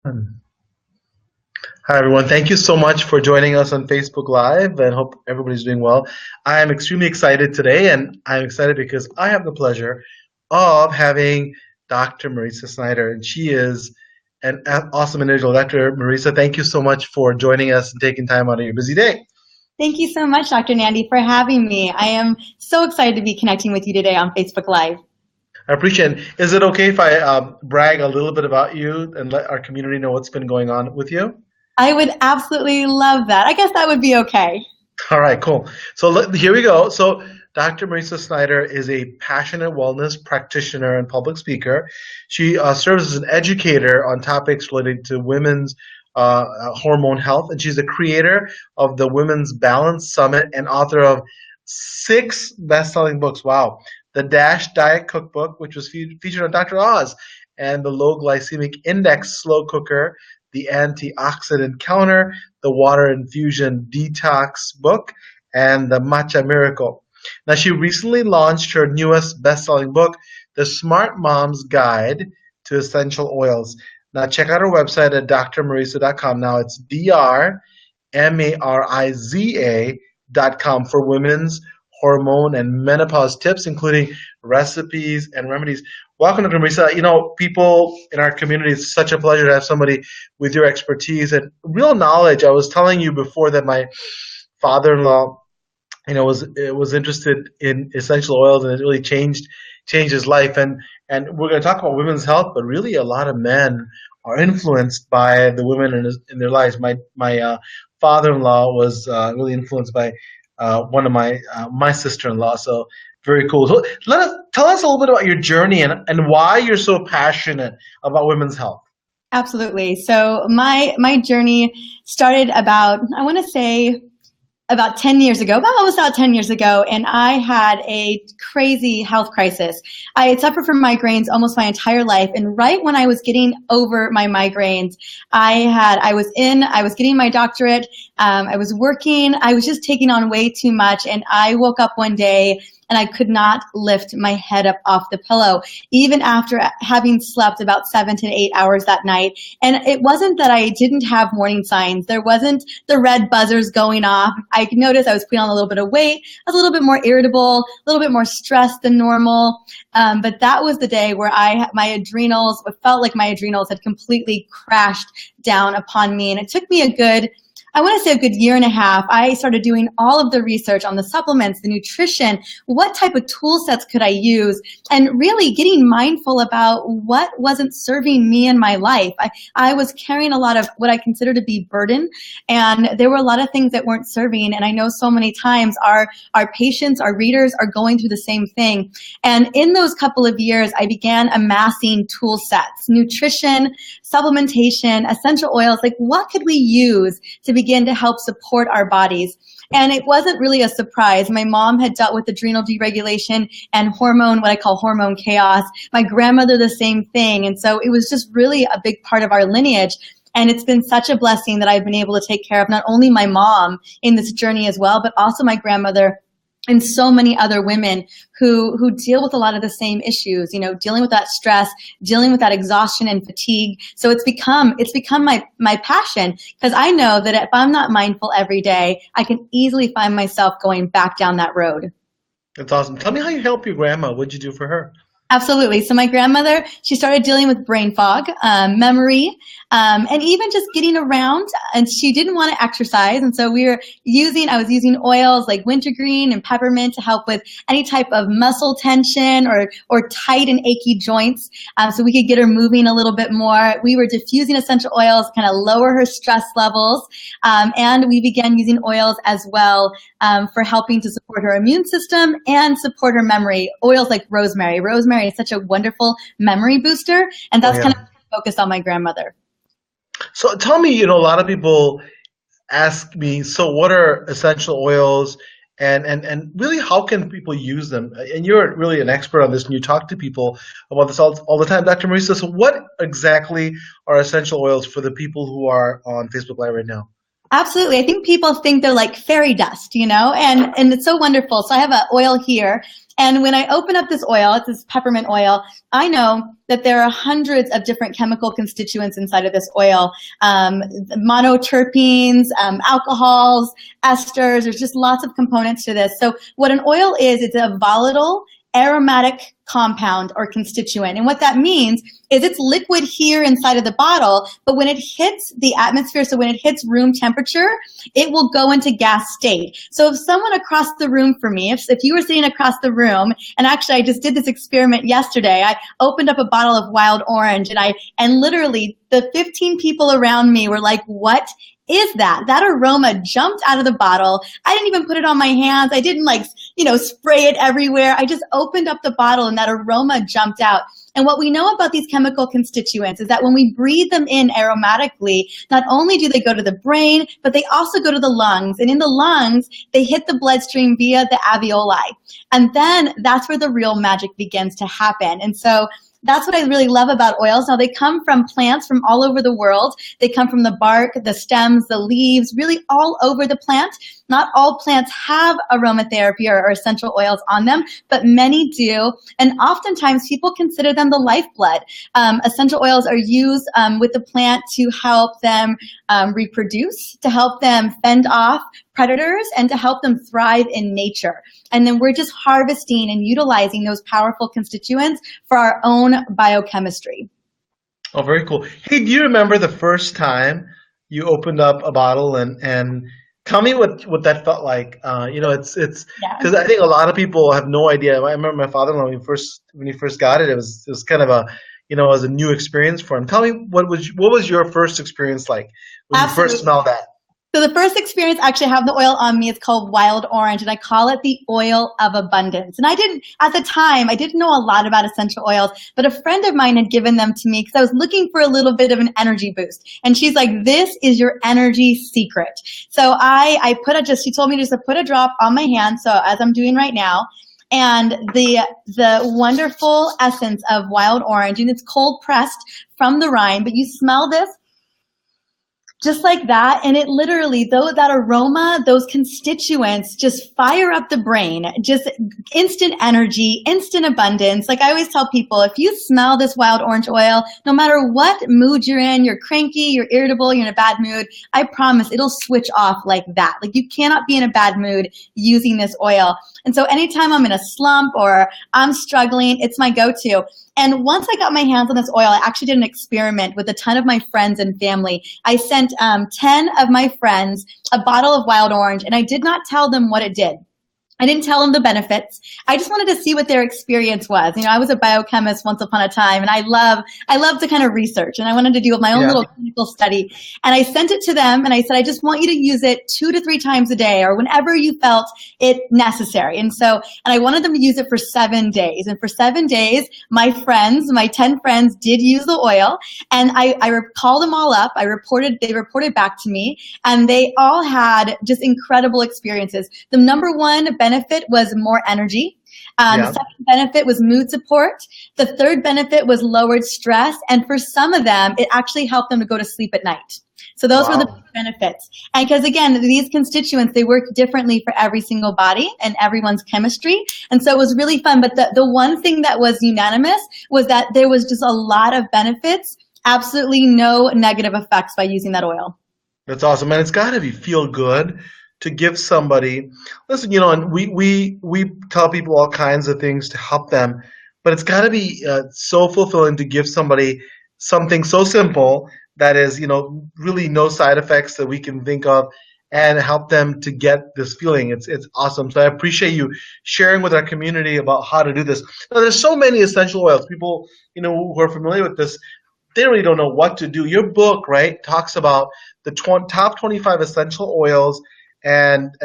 Hi, everyone. Thank you so much for joining us on Facebook Live and hope everybody's doing well. I am extremely excited today, and I'm excited because I have the pleasure of having Dr. Mariza Snyder, and she is an awesome individual. Dr. Mariza, thank you so much for joining us and taking time out of your busy day. Thank you so much, Dr. Nandi, for having me. I am so excited to be connecting with you today on Facebook Live. I appreciate it. Is it okay if I brag a little bit about you and let our community know what's been going on with you? I would absolutely love that. I guess that would be okay. All right, cool. So here we go. So Dr. Mariza Snyder is a passionate wellness practitioner and public speaker. She serves as an educator on topics related to women's hormone health, and she's the creator of the Women's Balance Summit and author of 6 best-selling books. Wow. The Dash Diet Cookbook, which was featured on Dr. Oz, and the Low Glycemic Index Slow Cooker, the Antioxidant Counter, the Water Infusion Detox book, and the Matcha Miracle. Now, she recently launched her newest best-selling book, The Smart Mom's Guide to Essential Oils. Now, check out her website at drmariza.com. Now, it's drmariza.com for women's hormone and menopause tips, including recipes and remedies. Welcome, Dr. Mariza. You know, people in our community, it's such a pleasure to have somebody with your expertise and real knowledge. I was telling you before that my father-in-law, was interested in essential oils, and it really changed his life. And we're going to talk about women's health, but really a lot of men are influenced by the women in their lives. My father-in-law was really influenced by one of my sister-in-law. So very cool. So tell us a little bit about your journey and why you're so passionate about women's health. Absolutely. So my journey started about, I want to say, about 10 years ago, almost about 10 years ago, and I had a crazy health crisis. I had suffered from migraines almost my entire life, and right when I was getting over my migraines, I was getting my doctorate, I was working, I was just taking on way too much, and I woke up one day and I could not lift my head up off the pillow, even after having slept about 7 to 8 hours that night. And it wasn't that I didn't have morning signs. There wasn't the red buzzers going off. I could notice I was putting on a little bit of weight. I was a little bit more irritable, a little bit more stressed than normal. But that was the day where what felt like my adrenals had completely crashed down upon me. And it took me I want to say a good year and a half. I started doing all of the research on the supplements, the nutrition, what type of tool sets could I use, and really getting mindful about what wasn't serving me in my life. I was carrying a lot of what I consider to be burden, and there were a lot of things that weren't serving. And I know so many times our patients, our readers are going through the same thing. And in those couple of years, I began amassing tool sets, nutrition, supplementation, essential oils, like what could we use to begin to help support our bodies. And it wasn't really a surprise. My mom had dealt with adrenal deregulation and what I call hormone chaos. My grandmother, the same thing. And so it was just really a big part of our lineage. And it's been such a blessing that I've been able to take care of not only my mom in this journey as well, but also my grandmother and so many other women who deal with a lot of the same issues, dealing with that stress, dealing with that exhaustion and fatigue. So it's become my passion, because I know that if I'm not mindful every day, I can easily find myself going back down that road. That's awesome. Tell me how you help your grandma. What'd you do for her? Absolutely. So my grandmother, she started dealing with brain fog, memory, and even just getting around, and she didn't want to exercise. And so I was using oils like wintergreen and peppermint to help with any type of muscle tension or tight and achy joints. So we could get her moving a little bit more. We were diffusing essential oils, kind of lower her stress levels. And we began using oils as well, for helping to support her immune system and support her memory. Oils like rosemary. Rosemary is such a wonderful memory booster, and that's kind of focused on my grandmother. So tell me, a lot of people ask me, so what are essential oils, and really how can people use them? And you're really an expert on this, and you talk to people about this all the time. Dr. Mariza, so what exactly are essential oils for the people who are on Facebook Live right now? Absolutely. I think people think they're like fairy dust, and it's so wonderful. So I have an oil here. And when I open up this oil, it's this peppermint oil, I know that there are hundreds of different chemical constituents inside of this oil, monoterpenes, alcohols, esters. There's just lots of components to this. So what an oil is, it's a volatile aromatic compound or constituent. And what that means is it's liquid here inside of the bottle, but when it hits the atmosphere, so when it hits room temperature, it will go into gas state. So if someone across the room for me, if you were sitting across the room, and actually I just did this experiment yesterday, I opened up a bottle of wild orange and literally the 15 people around me were like, what is that? That aroma jumped out of the bottle. I didn't even put it on my hands. I didn't spray it everywhere. I just opened up the bottle and that aroma jumped out. And what we know about these chemical constituents is that when we breathe them in aromatically, not only do they go to the brain, but they also go to the lungs. And in the lungs, they hit the bloodstream via the alveoli. And then that's where the real magic begins to happen. And so that's what I really love about oils. Now, they come from plants from all over the world. They come from the bark, the stems, the leaves, really all over the plant. Not all plants have aromatherapy or essential oils on them, but many do. And oftentimes people consider them the lifeblood. Essential oils are used with the plant to help them reproduce, to help them fend off predators, and to help them thrive in nature. And then we're just harvesting and utilizing those powerful constituents for our own biochemistry. Oh, very cool. Hey, do you remember the first time you opened up a bottle and tell me what that felt like? It's because I think a lot of people have no idea. I remember my father-in-law when he first got it. It was kind of it was a new experience for him. Tell me what was your first experience like when Absolutely. you first smelled that? So the first experience, actually, I have the oil on me. It's called wild orange, and I call it the oil of abundance. And at the time, I didn't know a lot about essential oils, but a friend of mine had given them to me because I was looking for a little bit of an energy boost. And she's like, this is your energy secret. So she told me just to put a drop on my hand. So as I'm doing right now, and the wonderful essence of wild orange, and it's cold pressed from the rind, but you smell this, just like that, and it literally, that aroma, those constituents just fire up the brain, just instant energy, instant abundance. Like I always tell people, if you smell this wild orange oil, no matter what mood you're in, you're cranky, you're irritable, you're in a bad mood, I promise it'll switch off like that. Like you cannot be in a bad mood using this oil. And so anytime I'm in a slump or I'm struggling, it's my go-to. And once I got my hands on this oil, I actually did an experiment with a ton of my friends and family. I sent 10 of my friends a bottle of wild orange, and I did not tell them what it did. I didn't tell them the benefits. I just wanted to see what their experience was. I was a biochemist once upon a time, and I love to kind of research, and I wanted to do my own little clinical study. And I sent it to them, and I said, I just want you to use it 2 to 3 times a day or whenever you felt it necessary. And I wanted them to use it for 7 days. And for 7 days, my 10 friends did use the oil, and I called them all up. They reported back to me, and they all had just incredible experiences. The number one benefit was more energy. The second benefit was mood support. The third benefit was lowered stress. And for some of them, it actually helped them to go to sleep at night. So those were the benefits. And because again, these constituents, they work differently for every single body and everyone's chemistry. And so it was really fun. But the one thing that was unanimous was that there was just a lot of benefits, absolutely no negative effects by using that oil. That's awesome. And it's got to feel good to give somebody, listen, and we tell people all kinds of things to help them, but it's got to be so fulfilling to give somebody something so simple that is, really no side effects that we can think of, and help them to get this feeling. It's awesome. So I appreciate you sharing with our community about how to do this. Now, there's so many essential oils. People, who are familiar with this, they really don't know what to do. Your book, right, talks about the top 25 essential oils and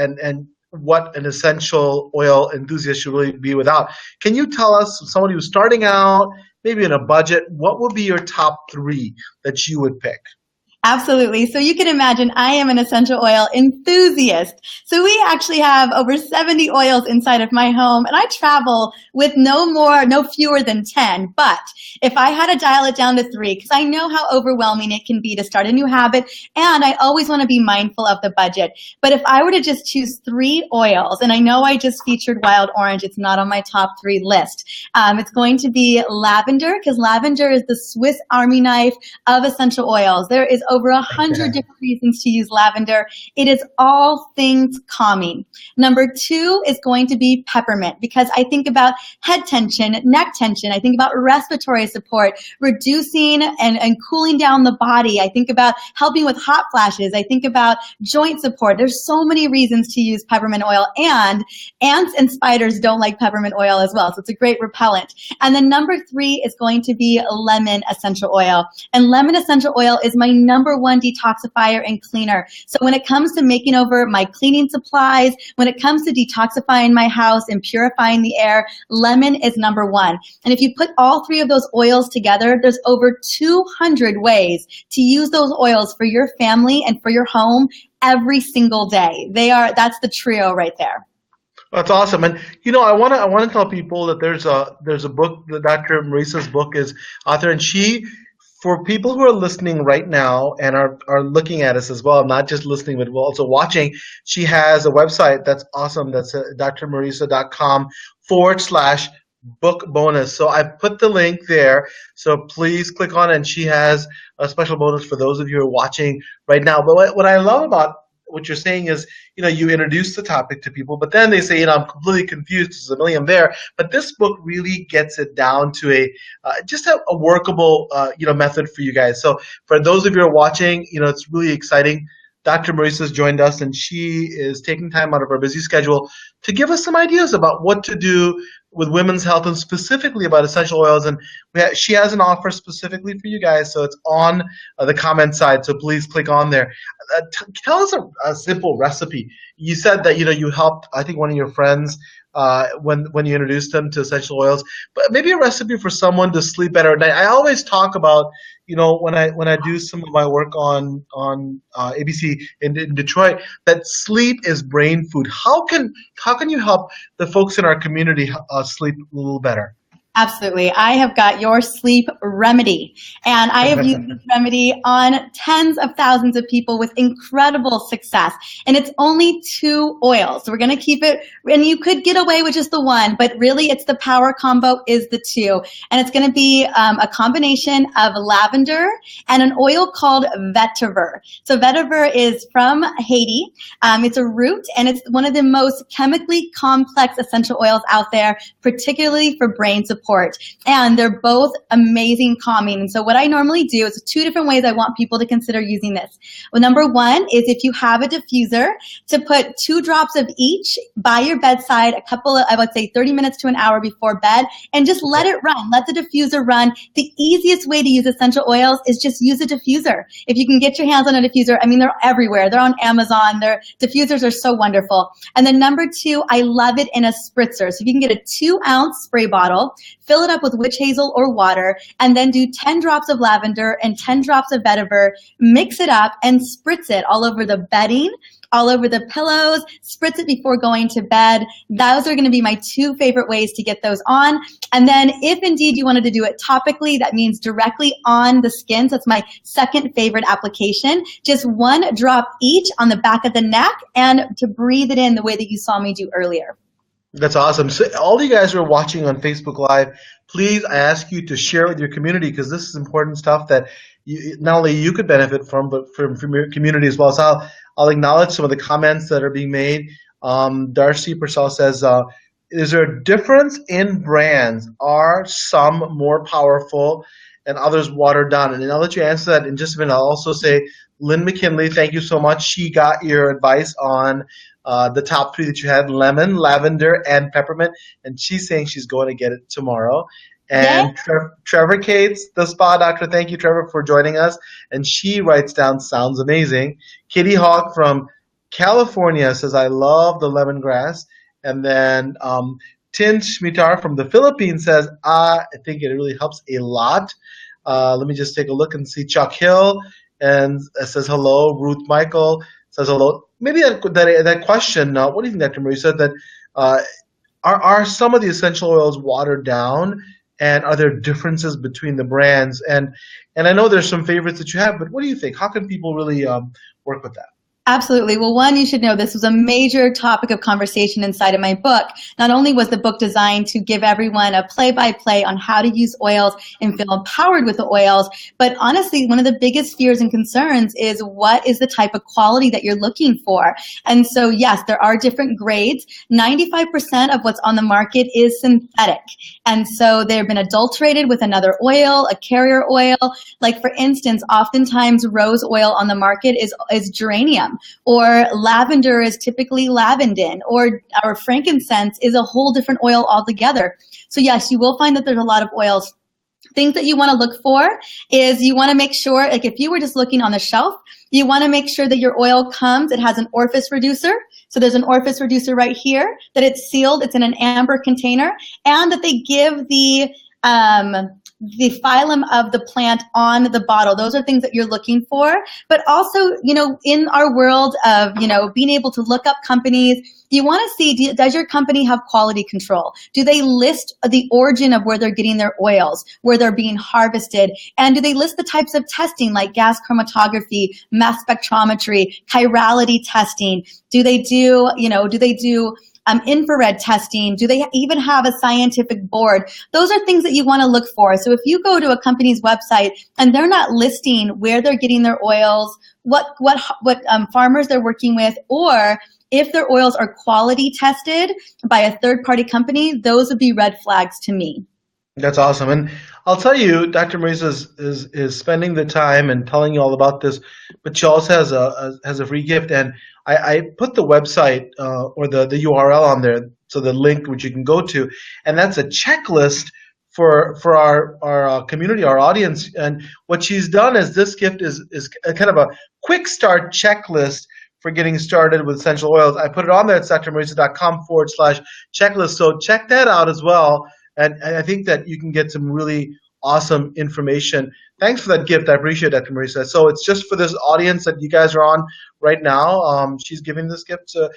what an essential oil enthusiast should really be without. Can you tell us, somebody who's starting out, maybe in a budget, what would be your top 3 that you would pick? Absolutely. So you can imagine I am an essential oil enthusiast. So we actually have over 70 oils inside of my home, and I travel with no fewer than 10. But if I had to dial it down to 3, because I know how overwhelming it can be to start a new habit, and I always want to be mindful of the budget. But if I were to just choose 3 oils, and I know I just featured wild orange, it's not on my top 3 list. It's going to be lavender, because lavender is the Swiss Army knife of essential oils. There is over 100 different reasons to use lavender. It is all things calming. Number 2 is going to be peppermint, because I think about head tension, neck tension. I think about respiratory support, reducing and cooling down the body. I think about helping with hot flashes. I think about joint support. There's so many reasons to use peppermint oil, and ants and spiders don't like peppermint oil as well. So it's a great repellent. And then number 3 is going to be lemon essential oil. And lemon essential oil is my number 1 detoxifier and cleaner. So when it comes to making over my cleaning supplies, when it comes to detoxifying my house and purifying the air, lemon is number 1. And if you put all 3 of those oils together, there's over 200 ways to use those oils for your family and for your home every single day. That's the trio right there. That's awesome. And I want to tell people that there's a book, the Dr. Mariza's book is author, and for people who are listening right now and are looking at us as well, not just listening but also watching, she has a website that's awesome. That's drmariza.com/book bonus. So I put the link there. So please click on it, and she has a special bonus for those of you who are watching right now. But what I love about what you're saying is, you introduce the topic to people, but then they say, I'm completely confused. There's a million there. But this book really gets it down to just a workable, method for you guys. So for those of you who are watching, it's really exciting. Dr. Mariza has joined us, and she is taking time out of her busy schedule to give us some ideas about what to do with women's health, and specifically about essential oils. And she has an offer specifically for you guys, so it's on the comment side. So please click on there. Tell us a simple recipe. You said that you helped, I think, one of your friends when you introduced them to essential oils, but maybe a recipe for someone to sleep better at night. I always talk about, when I do some of my work on ABC in Detroit, that sleep is brain food. How can you help the folks in our community sleep a little better? Absolutely. I have got your sleep remedy, and I have used this remedy on tens of thousands of people with incredible success. And it's only 2 oils. So we're going to keep it, and you could get away with just the 1, but really it's the power combo is the 2. And it's going to be a combination of lavender and an oil called vetiver. So vetiver is from Haiti. It's a root, and it's one of the most chemically complex essential oils out there, particularly for brain support. And they're both amazing calming. And so what I normally do is 2 different ways I want people to consider using this. Well, number 1 is, if you have a diffuser, to put 2 drops of each by your bedside, I would say 30 minutes to an hour before bed, and just let it run. Let the diffuser run. The easiest way to use essential oils is just use a diffuser. If you can get your hands on a diffuser, they're everywhere. They're on Amazon. Their diffusers are so wonderful. And then number 2, I love it in a spritzer. So if you can get a 2-ounce spray bottle, fill it up with witch hazel or water, and then do 10 drops of lavender and 10 drops of vetiver, mix it up and spritz it all over the bedding, all over the pillows, spritz it before going to bed. Those are going to be my 2 favorite ways to get those on. And then if indeed you wanted to do it topically, that means directly on the skin. So that's my second favorite application. Just 1 drop each on the back of the neck, and to breathe it in the way that you saw me do earlier. That's awesome. So all you guys who are watching on Facebook Live, please, I ask you to share with your community, because this is important stuff that not only you could benefit from, but from your community as well. So I'll acknowledge some of the comments that are being made. Darcy Purcell says, is there a difference in brands? Are some more powerful and others watered down? And I'll let you answer that in just a minute. I'll also say, Lynn McKinley, thank you so much. She got your advice on the top 3 that you had: lemon, lavender, and peppermint. And she's saying she's going to get it tomorrow. And Trevor Cates, the spa doctor, thank you, Trevor, for joining us. And she writes down, sounds amazing. Kitty Hawk from California says, I love the lemongrass. And then Tin Shmitar from the Philippines says, I think it really helps a lot. Let me just take a look and see. Chuck Hill and says hello. Ruth Michael says hello. Maybe that question. What do you think, Dr. Mariza? That uh, are some of the essential oils watered down, and are there differences between the brands? And I know there's some favorites that you have, but what do you think? How can people really work with that? Absolutely. Well, one, you should know this was a major topic of conversation inside of my book. Not only was the book designed to give everyone a play-by-play on how to use oils and feel empowered with the oils, but honestly, one of the biggest fears and concerns is what is the type of quality that you're looking for. And so, yes, there are different grades. 95% of what's on the market is synthetic. And so they've been adulterated with another oil, a carrier oil. Like, for instance, oftentimes rose oil on the market is geranium. Or lavender is typically lavandin, or frankincense is a whole different oil altogether. So yes, you will find that there's a lot of oils. Things that you want to look for is you want to make sure, like if you were just looking on the shelf, you want to make sure that your oil it has an orifice reducer. So there's an orifice reducer right here, that it's sealed, it's in an amber container, and that they give the phylum of the plant on the bottle. Those are things that you're looking for. But also, in our world of, being able to look up companies, you want to see, does your company have quality control? Do they list the origin of where they're getting their oils, where they're being harvested? And do they list the types of testing like gas chromatography, mass spectrometry, chirality testing? Do they do infrared testing? Do they even have a scientific board? Those are things that you want to look for. So if you go to a company's website and they're not listing where they're getting their oils, what farmers they're working with, or if their oils are quality tested by a third-party company, those would be red flags to me. That's awesome. And I'll tell you, Dr. Mariza is spending the time and telling you all about this, but she also has a free gift. And I put the website or the URL on there, so the link which you can go to, and that's a checklist for our community, our audience. And what she's done is this gift is a kind of a quick start checklist for getting started with essential oils. I put it on there at drmariza.com/checklist. So check that out as well. And I think that you can get some really awesome information. Thanks for that gift. I appreciate it, Dr. Mariza. So it's just for this audience that you guys are on right now. She's giving this gift to,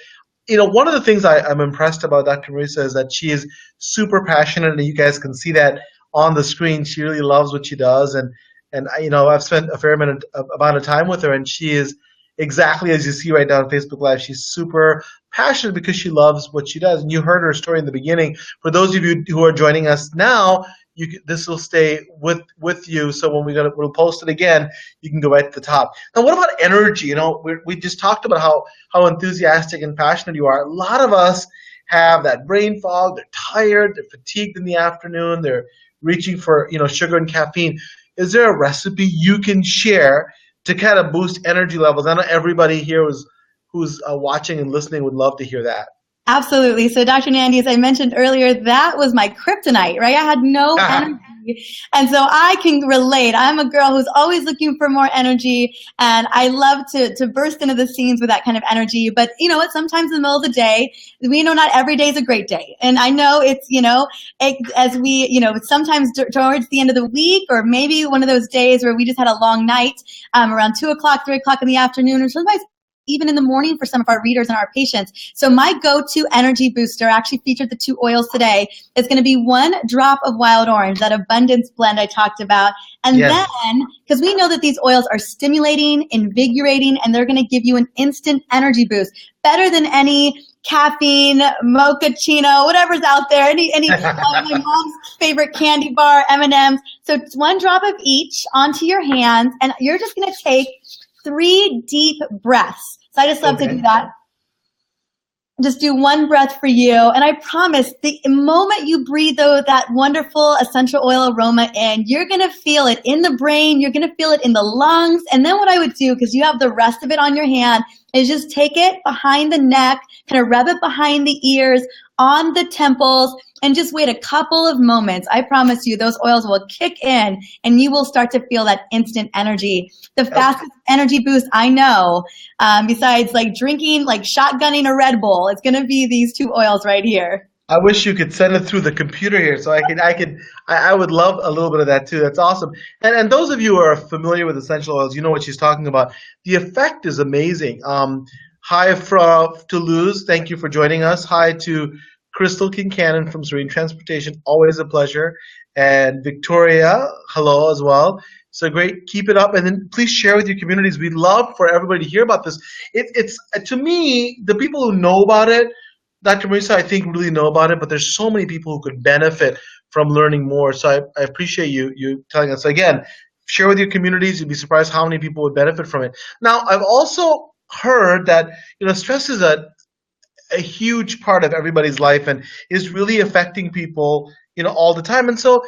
one of the things I'm impressed about Dr. Mariza is that she is super passionate, and you guys can see that on the screen. She really loves what she does. And I've spent a fair amount of time with her, and she is exactly as you see right now on Facebook Live. She's super passionate because she loves what she does. And you heard her story in the beginning. For those of you who are joining us now, this will stay with you. So when we'll post it again, you can go right to the top. Now, what about energy? We just talked about how enthusiastic and passionate you are. A lot of us have that brain fog. They're tired. They're fatigued in the afternoon. They're reaching for sugar and caffeine. Is there a recipe you can share to kind of boost energy levels? I know everybody here who's watching and listening would love to hear that. Absolutely. So Dr. Nandi, as I mentioned earlier, that was my kryptonite, right? I had no energy. And so I can relate. I'm a girl who's always looking for more energy, and I love to burst into the scenes with that kind of energy. But you know what? Sometimes in the middle of the day, we know not every day is a great day. And I know it's, sometimes towards the end of the week, or maybe one of those days where we just had a long night around 2 o'clock, 3 o'clock in the afternoon, or sometimes even in the morning for some of our readers and our patients. So my go-to energy booster, actually featured the 2 oils today, is going to be 1 drop of wild orange, that abundance blend I talked about. And yes, then, because we know that these oils are stimulating, invigorating, and they're going to give you an instant energy boost, better than any caffeine, mochaccino, whatever's out there, any my mom's favorite candy bar, M&Ms. So 1 drop of each onto your hands, and you're just going to take 3 deep breaths. So I just love to do that. Just do 1 breath for you. And I promise, the moment you breathe that wonderful essential oil aroma in, you're going to feel it in the brain. You're going to feel it in the lungs. And then what I would do, because you have the rest of it on your hand, is just take it behind the neck, kind of rub it behind the ears, on the temples, and just wait a couple of moments. I promise you, those oils will kick in, and you will start to feel that instant energy. The fastest energy boost I know, besides like drinking, like shotgunning a Red Bull, it's going to be these 2 oils right here. I wish you could send it through the computer here, so I would love a little bit of that too. That's awesome. And those of you who are familiar with essential oils, you know what she's talking about. The effect is amazing. Hi from Toulouse, thank you for joining us. Hi to Crystal Kincannon from Serene Transportation, always a pleasure. And Victoria, hello as well. So great, keep it up, and then please share with your communities. We'd love for everybody to hear about this. It's to me, the people who know about it, Dr. Mariza, I think really know about it, but there's so many people who could benefit from learning more. So I appreciate you telling us. So again, share with your communities. You'd be surprised how many people would benefit from it. Now, I've also heard that stress is a huge part of everybody's life and is really affecting people, all the time. And so,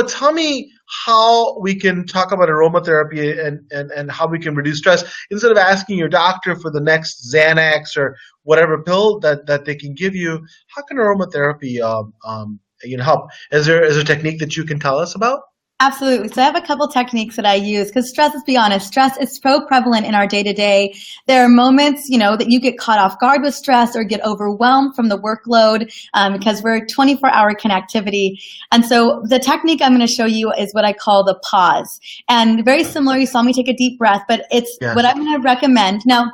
tell me how we can talk about aromatherapy and how we can reduce stress instead of asking your doctor for the next Xanax or whatever pill that they can give you. How can aromatherapy help? Is there a technique that you can tell us about? Absolutely. So I have a couple techniques that I use because stress, let's be honest, stress is so prevalent in our day to day. There are moments, that you get caught off guard with stress or get overwhelmed from the workload because we're 24-hour connectivity. And so the technique I'm going to show you is what I call the pause. And very similar, you saw me take a deep breath, but it's what I'm going to recommend. Now,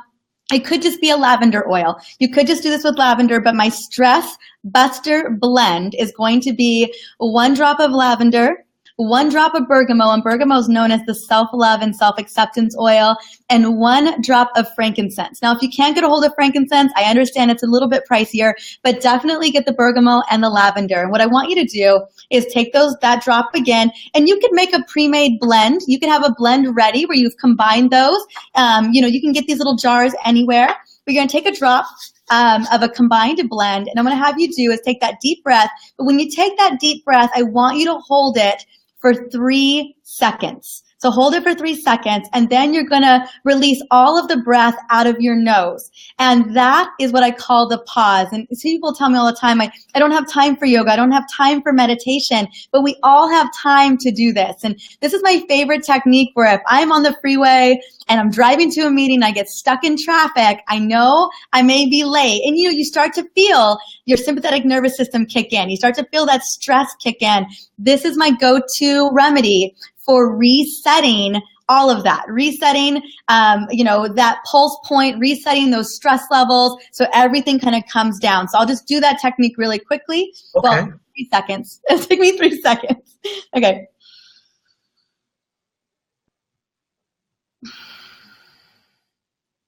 it could just be a lavender oil. You could just do this with lavender, but my stress buster blend is going to be 1 drop of lavender, 1 drop of bergamot, and bergamot is known as the self-love and self-acceptance oil, and 1 drop of frankincense. Now, if you can't get a hold of frankincense, I understand it's a little bit pricier, but definitely get the bergamot and the lavender. And what I want you to do is take that drop again, and you could make a pre-made blend. You can have a blend ready where you've combined those. You can get these little jars anywhere. But you're going to take a drop of a combined blend, and I'm going to have you do is take that deep breath. But when you take that deep breath, I want you to hold it for 3 seconds. So hold it for 3 seconds, and then you're going to release all of the breath out of your nose. And that is what I call the pause. And so people tell me all the time, I don't have time for yoga. I don't have time for meditation, but we all have time to do this. And this is my favorite technique where if I'm on the freeway and I'm driving to a meeting, I get stuck in traffic, I know I may be late. And you start to feel your sympathetic nervous system kick in. You start to feel that stress kick in. This is my go-to remedy for resetting all of that, resetting, that pulse point, resetting those stress levels so everything kind of comes down. So I'll just do that technique really quickly. Okay. Well, 3 seconds. It'll take me 3 seconds. Okay.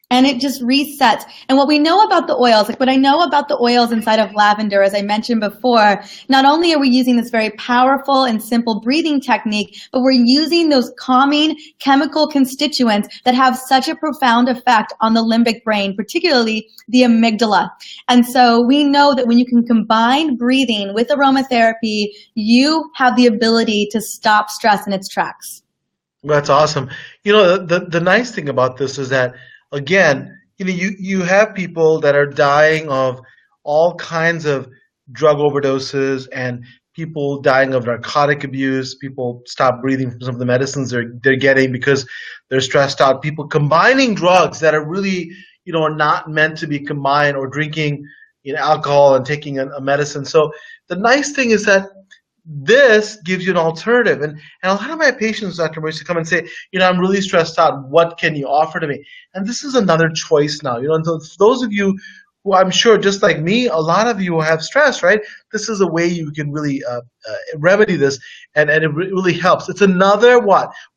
And it just resets. And what we know about the oils, what I know about the oils inside of lavender, as I mentioned before, not only are we using this very powerful and simple breathing technique, but we're using those calming chemical constituents that have such a profound effect on the limbic brain, particularly the amygdala. And so we know that when you can combine breathing with aromatherapy, you have the ability to stop stress in its tracks. That's awesome. The nice thing about this is that, again, you have people that are dying of all kinds of drug overdoses and people dying of narcotic abuse. People stop breathing from some of the medicines they're getting because they're stressed out. People combining drugs that are really, are not meant to be combined, or drinking, alcohol and taking a medicine. So the nice thing is that this gives you an alternative. And a lot of my patients, Dr. Mariza, come and say, I'm really stressed out. What can you offer to me? And this is another choice now. And those of you who, I'm sure, just like me, a lot of you have stress, right? This is a way you can really remedy this, and it really helps. It's another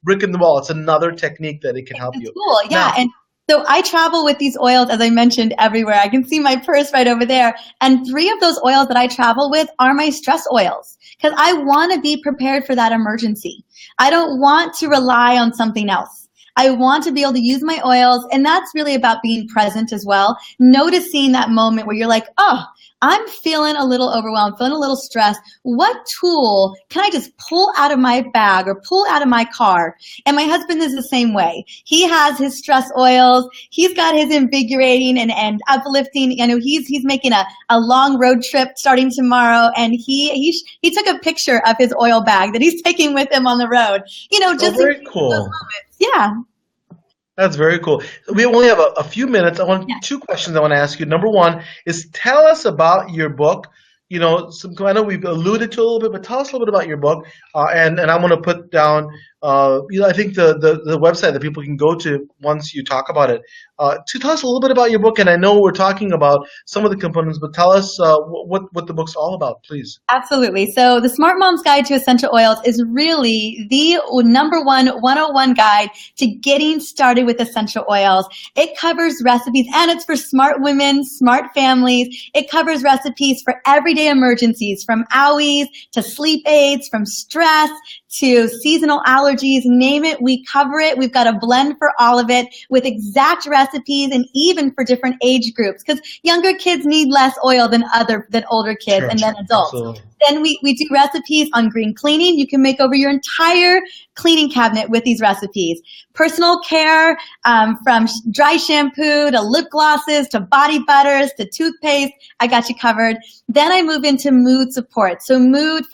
brick in the wall. It's another technique that it can help you. Cool, yeah. Now, and so I travel with these oils, as I mentioned, everywhere. I can see my purse right over there. And 3 of those oils that I travel with are my stress oils because I want to be prepared for that emergency. I don't want to rely on something else. I want to be able to use my oils, and that's really about being present as well, noticing that moment where you're like, oh, I'm feeling a little overwhelmed, feeling a little stressed. What tool can I just pull out of my bag or pull out of my car? And my husband is the same way. He has his stress oils. He's got his invigorating and uplifting. He's making a long road trip starting tomorrow, and he took a picture of his oil bag that he's taking with him on the road. Just very cool. Yeah. That's very cool. We only have a few minutes. I want 2 questions I want to ask you. Number one is, tell us about your book, I know we've alluded to a little bit, but tell us a little bit about your book. And I'm going to put down, I think the website that people can go to once you talk about it, to tell us a little bit about your book. And I know we're talking about some of the components, but tell us what the book's all about, please. Absolutely. So the Smart Mom's Guide to Essential Oils is really the number one 101 guide to getting started with essential oils. It covers recipes, and it's for smart women, smart families. It covers recipes for everyday emergencies, from owies to sleep aids, from stress to seasonal allergies, name it, we cover it. We've got a blend for all of it with exact recipes, and even for different age groups, because younger kids need less oil than older kids, and then adults. Absolutely. Then we do recipes on green cleaning. You can make over your entire cleaning cabinet with these recipes. Personal care, from dry shampoo to lip glosses to body butters to toothpaste, I got you covered. Then I move into mood support. So mood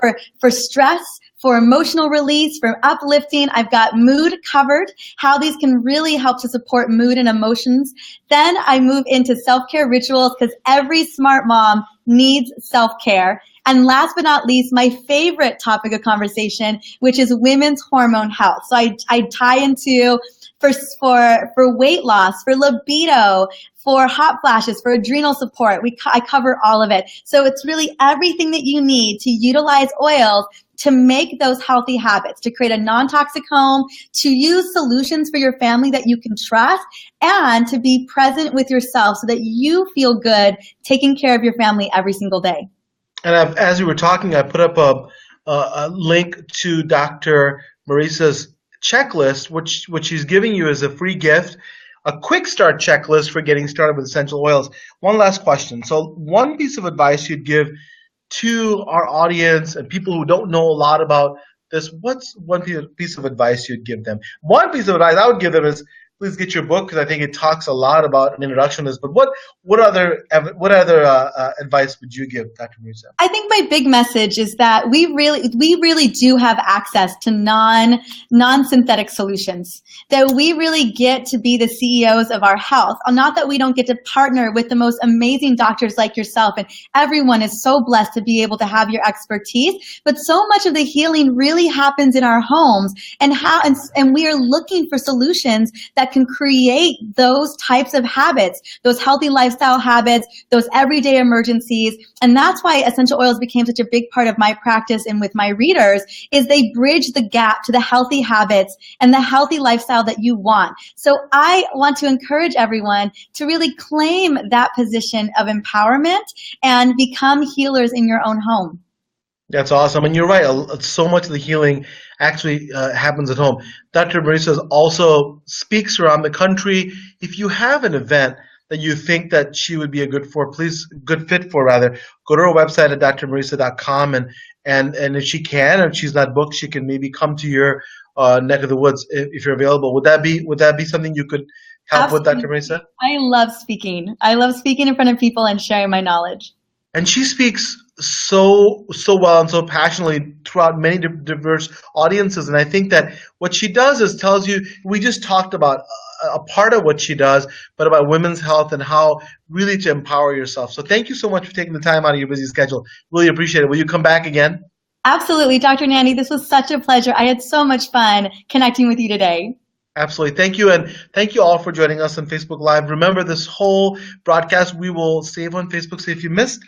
for stress, for emotional release, for uplifting. I've got mood covered, how these can really help to support mood and emotions. Then I move into self-care rituals, because every smart mom needs self-care. And last but not least, my favorite topic of conversation, which is women's hormone health. So I tie into for weight loss, for libido, for hot flashes, for adrenal support. I cover all of it. So it's really everything that you need to utilize oils to make those healthy habits, to create a non-toxic home, to use solutions for your family that you can trust, and to be present with yourself so that you feel good taking care of your family every single day. And as you were talking, I put up a link to Dr. Mariza's checklist, which she's giving you as a free gift, a quick start checklist for getting started with essential oils. One last question. So one piece of advice you'd give to our audience and people who don't know a lot about this, what's one piece of advice you'd give them? One piece of advice I would give them is, please get your book, because I think it talks a lot about an introduction to this. But what other advice would you give, Dr. Mariza? I think my big message is that we really do have access to non-synthetic solutions. That we really get to be the CEOs of our health. Not that we don't get to partner with the most amazing doctors like yourself, and everyone is so blessed to be able to have your expertise. But so much of the healing really happens in our homes, and we are looking for solutions that can create those types of habits, those healthy lifestyle habits, those everyday emergencies. And that's why essential oils became such a big part of my practice and with my readers, is they bridge the gap to the healthy habits and the healthy lifestyle that you want. So I want to encourage everyone to really claim that position of empowerment and become healers in your own home. That's awesome. And you're right. So much of the healing actually happens at home. Dr. Mariza also speaks around the country. If you have an event that you think that she would be a good fit for, go to her website at drmariza.com, and if she can, if she's not booked, she can maybe come to your neck of the woods if you're available. Would that be something you could help Absolutely. with, Dr. Mariza? I love speaking. I love speaking in front of people and sharing my knowledge. And she speaks so well and so passionately throughout many diverse audiences. And I think that what she does is tells you, we just talked about a part of what she does, but about women's health and how really to empower yourself. So thank you so much for taking the time out of your busy schedule. Really appreciate it. Will you come back again? Absolutely, Dr. Nandi. This was such a pleasure. I had so much fun connecting with you today. Absolutely. Thank you. And thank you all for joining us on Facebook Live. Remember, this whole broadcast we will save on Facebook. So if you missed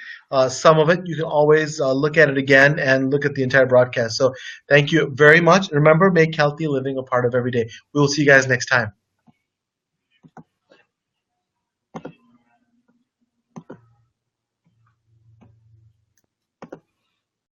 some of it, you can always look at it again and look at the entire broadcast. So thank you very much. Remember, make healthy living a part of every day. We will see you guys next time.